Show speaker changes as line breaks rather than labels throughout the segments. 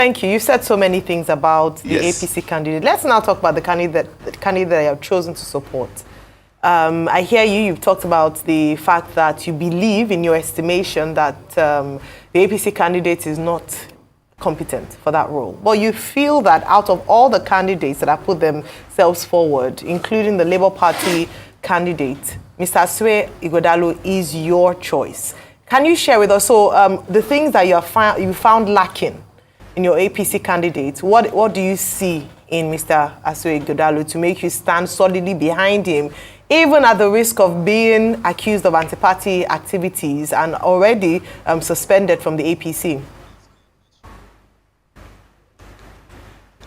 Thank you. You've said so many things about the APC candidate. Let's now talk about the candidate that you have chosen to support. I hear you. You've talked about the fact that you believe, in your estimation, that the APC candidate is not competent for that role. But you feel that out of all the candidates that have put themselves forward, including the Labour Party candidate, Mr. Asue Ighodalo is your choice. Can you share with us the things that you found lacking in your APC candidate? What do you see in Mr. Asue Ighodalo to make you stand solidly behind him, even at the risk of being accused of anti-party activities and already suspended from the APC?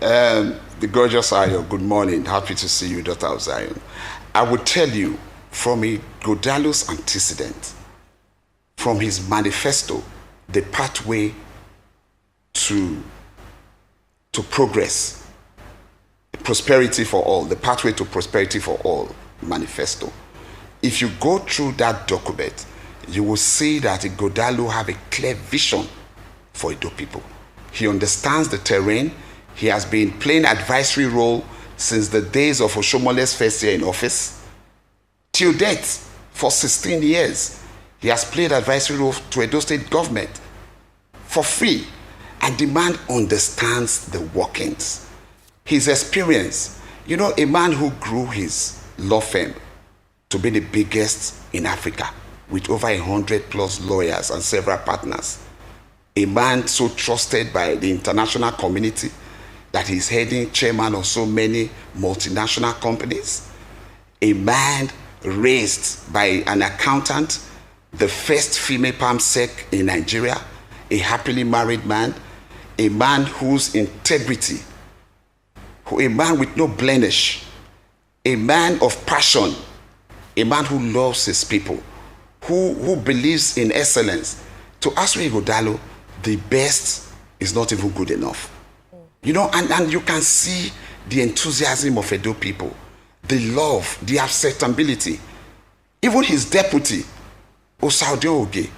The gorgeous Ayo, good morning. Happy to see you, Dr. Zion. I would tell you, from Ighodalo's antecedent, from his manifesto, the pathway to progress, prosperity for all, the pathway to prosperity for all manifesto. If you go through that document, you will see that Ighodalo have a clear vision for Edo people. He understands the terrain. He has been playing advisory role since the days of Oshomole's first year in office. Till death, for 16 years, he has played advisory role to Edo State government for free. And the man understands the workings. His experience, you know, a man who grew his law firm to be the biggest in Africa with over 100+ lawyers and several partners. A man so trusted by the international community that he's heading chairman of so many multinational companies. A man raised by an accountant, the first female palm sec in Nigeria, a happily married man, a man whose integrity, a man with no blemish, a man of passion, a man who loves his people, who believes in excellence. To Asue Ighodalo, the best is not even good enough. You know, and you can see the enthusiasm of Edo people, the love, the acceptability. Even his deputy, Osaude Oge,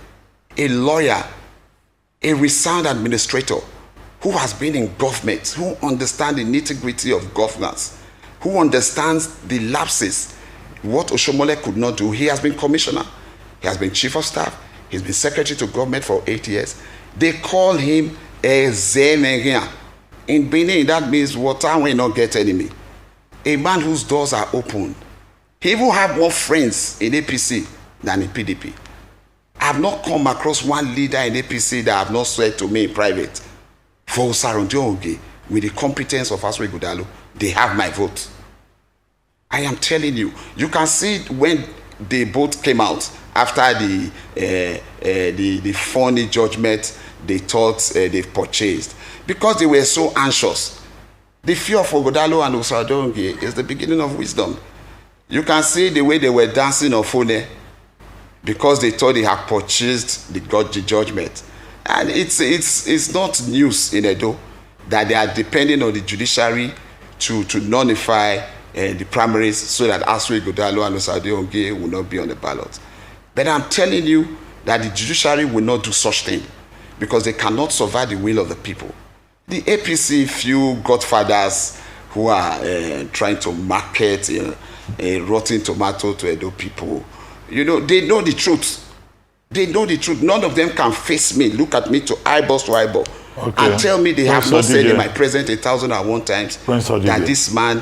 a lawyer, a resound administrator, who has been in government, who understands the nitty-gritty of governance, who understands the lapses, what Oshomole could not do. He has been commissioner, he has been chief of staff, he's been secretary to government for 8 years. They call him a Zemeria. In Benin, that means water will not get enemy. A man whose doors are open. He even have more friends in APC than in PDP. I have not come across one leader in APC that have not said to me in private, for Osaronjo with the competence of Asue Ighodalo, they have my vote. I am telling you, you can see when they both came out after the funny judgment they thought they purchased, because they were so anxious. The fear of Ighodalo and Osaronjo is the beginning of wisdom. You can see the way they were dancing on phone because they thought they had purchased the judgment. And it's not news in Edo that they are depending on the judiciary to nullify the primaries so that Asue Ighodalo and Osaronjo will not be on the ballot. But I'm telling you that the judiciary will not do such thing because they cannot survive the will of the people. The APC few godfathers who are trying to market a rotten tomato to Edo people, you know, they know the truth. They know the truth. None of them can face me, look at me to eyeball, and tell me they have not said in my presence 1,001 times that this man.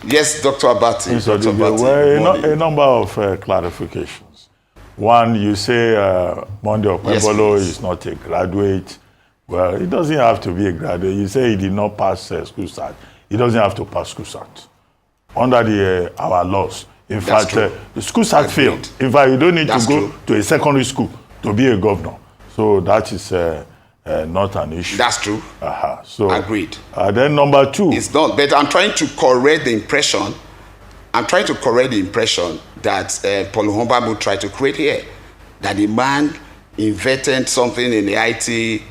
Yes, Dr. Abati.
Well, a number of clarifications. One, you say Monday Okpebolo is not a graduate. Well, it doesn't have to be a graduate. You say he did not pass school start. He doesn't have to pass school start. Under our laws. In fact, the school start failed. In fact, you don't need to go to a secondary school to be a governor. So that is not an issue.
That's true.
So
agreed.
Then number two.
It's not, but I'm trying to correct the impression. That Paul Hombamu tried to create here. That the man invented something in the IT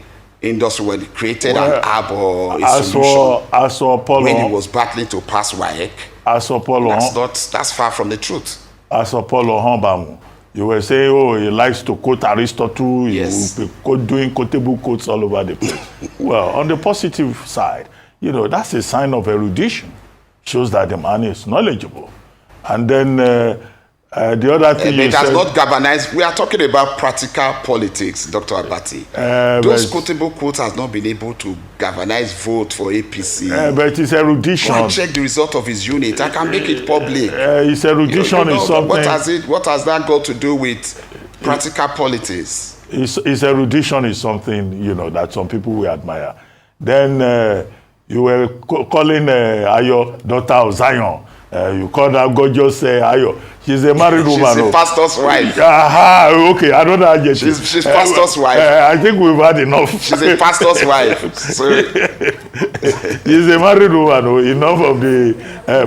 industry when he created an app or a solution when he was battling to pass WAEC. That's far from the truth.
As for Paul Hombamu, You were saying, oh, he likes to quote Aristotle.
Yes.
He will be doing quotable quotes all over the place. Well, on the positive side, that's a sign of erudition. Shows that the man is knowledgeable. And then the other thing you said...
It has not galvanized. We are talking about practical politics, Dr. Abati. Those quotable quotes has not been able to galvanize vote for APC.
But it's erudition.
Go and check the result of his unit. I can make it public.
It's erudition is something...
What has that got to do with practical politics?
It's erudition is something, that some people will admire. Then you were calling Ayo daughter of Zion. You called her gorgeous Ayo. She's a married woman.
She's a pastor's wife.
Okay, I don't know how
she's pastor's wife.
I think we've had enough.
She's a pastor's wife.
She's a married woman. Enough of the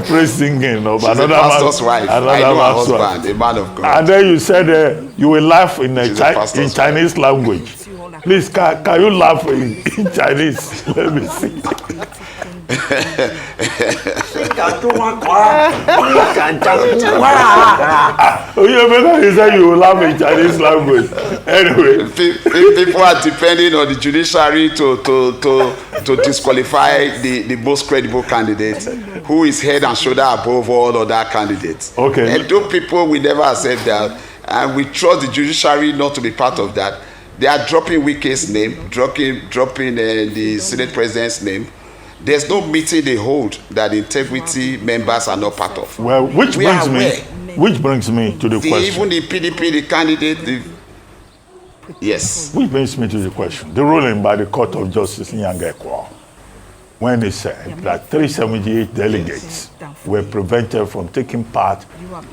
praise singing of
she's
another
a pastor's wife.
I know
her husband, a man of God.
And then you said you will laugh in Chinese language. Please, can you laugh in Chinese? Let me see.
You
said you will laugh in Chinese language. Anyway,
people are depending on the judiciary to disqualify the most credible candidate, who is head and shoulder above all other candidates.
Okay.
And those people will never accept that, and we trust the judiciary not to be part of that. They are dropping Wike's name, dropping the Senate President's name. There's no meeting they hold that the integrity members are not part of.
Well, which brings me to the question.
Even the PDP, the candidate, yes.
Which brings me to the question. The ruling by the Court of Justice in Electoral, when it said that 378 delegates were prevented from taking part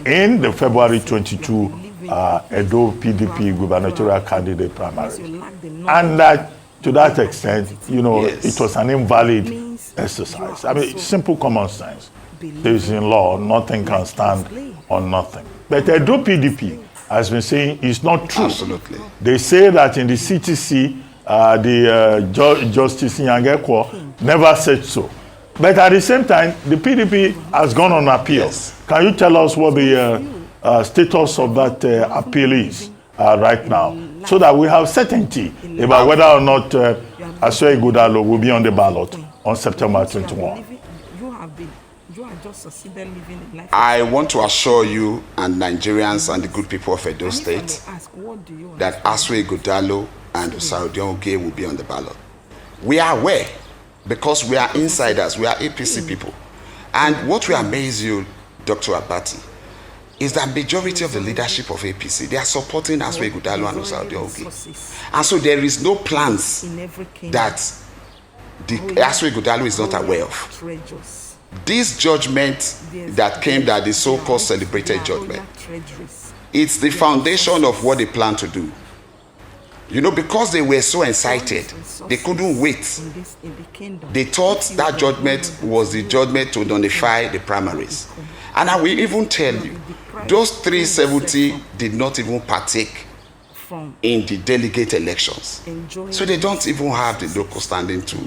in the February 22 Edo PDP gubernatorial candidate primaries. And that, to that extent, it was an invalid exercise. I mean, simple common sense. There is in law, nothing can stand on nothing. But Edo PDP has been saying it's not true.
Absolutely.
They say that in the CTC, Justice Nyangekwo never said so. But at the same time, the PDP has gone on appeal.
Yes.
Can you tell us what the status of that appeal is right now, so that we have certainty about whether or not Asue Ighodalo will be on the ballot on September 21?
I want to assure you and Nigerians and the good people of Edo State that Asue Ighodalo and Osarudion will be on the ballot. We are aware, because we are insiders, we are APC people. And what will amaze you, Dr. Abati, is that majority of the leadership of APC, they are supporting Asue Ighodalo and Osarudion. And so there is no plans that Asue Ighodalo is not aware of. This judgment that came, that the so-called celebrated judgment, it's the foundation of what they plan to do. Because they were so excited, they couldn't wait. They thought that judgment was the judgment to nullify the primaries. And I will even tell you, those 370 did not even partake in the delegate elections. So they don't even have the local standing to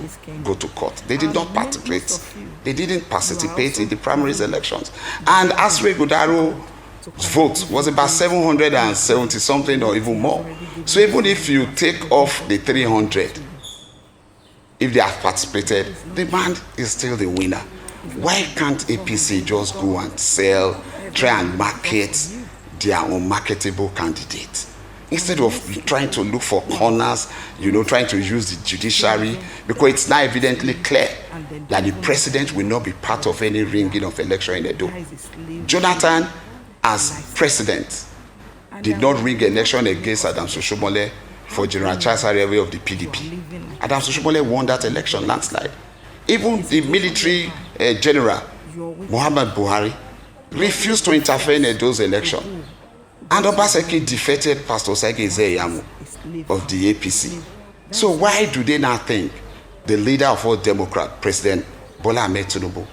go to court. They did not participate. They didn't participate in the primaries elections. And Asue Ighodalo's vote was about 770 something or even more. So even if you take off the 300, if they have participated, the man is still the winner. Why can't APC just go and try and market their unmarketable candidates? Instead of trying to look for corners, trying to use the judiciary, because it's now evidently clear that the president will not be part of any ringing of election in Edo. Jonathan, as president, did not ring election against Adams Oshiomhole for General Charles Ariwe of the PDP. Adams Oshiomhole won that election landslide. Even the military general, Muhammad Buhari, refused to interfere in those elections. And Obaseki defeated Pastor Sege Zeyamu of the APC. So why do they now think the leader of all Democrats, President Bola Ahmed Tinubu,